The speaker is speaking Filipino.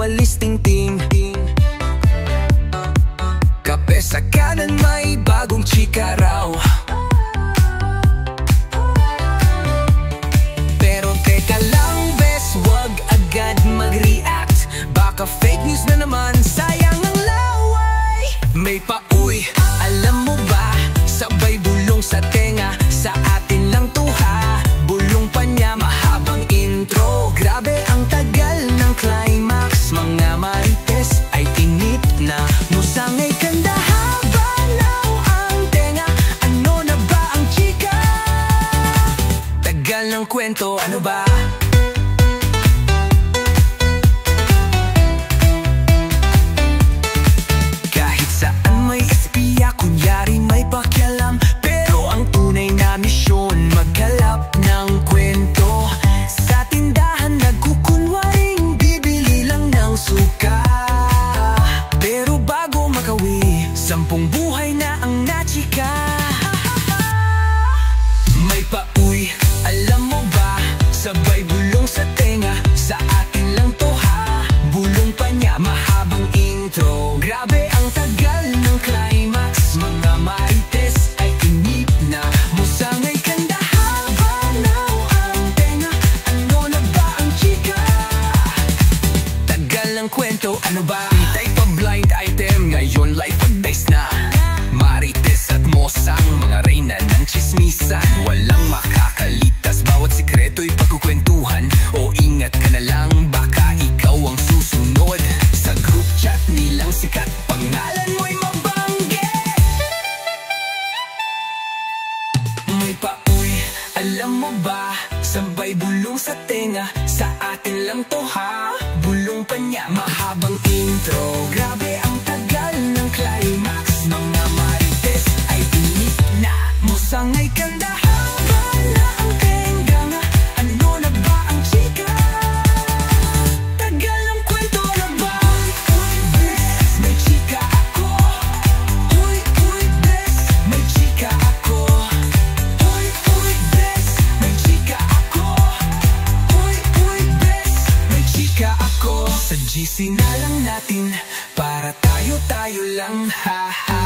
walis tingting. Kape sa kanan, may bagong chika raw. Pero teka lang bes, wag agad mag-react. Baka fake news na naman, sayang ang laway. May pauwi, alam mo ba? Sabay bulong sa tenga, sa atin lang to ha. Bulong pa niya, mahabang intro. Grabe ang tagal ng climax. Mga marites ay inip na. Musangay kanda, haba lang ang tenga. Ano na ba ang chika? Tagal ng kwento, ano ba? Kahit saan may espiya, kunyari may pakialam. Pero ang tunay na misyon, magkalap ng kwento. Sa tindahan nagkukunwaring bibili lang ng suka. Pero bago makawi, 10 buhay na ang nachika. May pauwi, alam mo ba? Sabay bulong sa tenga, sa atin lang to ha. Bulong pa niya, mahabang intro. Grabe ang tagal ng climax. Mga marites ay inip na. Musangay kanda, haba now ang tenga. Ano na ba ang chika? Tagal ng kwento, ano ba? Itay pa blind item, ngayon life advice na. Marites at mosang, mga reyna ng chismisan. Walang makakalitas, bawat sikreto'y pagkukwentuhan. O ingat ka na lang, baka ikaw ang susunod. Sa group chat nilang sikat, pangalan mo'y mabanggit. May pauwi, alam mo ba? Sabay bulong sa tenga, sa atin lang to ha. Bulong pa niya, mahabang intro. Grabe ang tagal ng climax. Mga marites ay inip na. Musangay kanda, haba na ang tenga nga. Ano na ba ang chika? Tagal ng kwento na ba? Uy, bes, may chika ako. Uy, bes, may chika ako. Uy, bes, may chika ako. Uy, bes, may chika ako. Sa GC na lang natin, para tayo lang ha ha.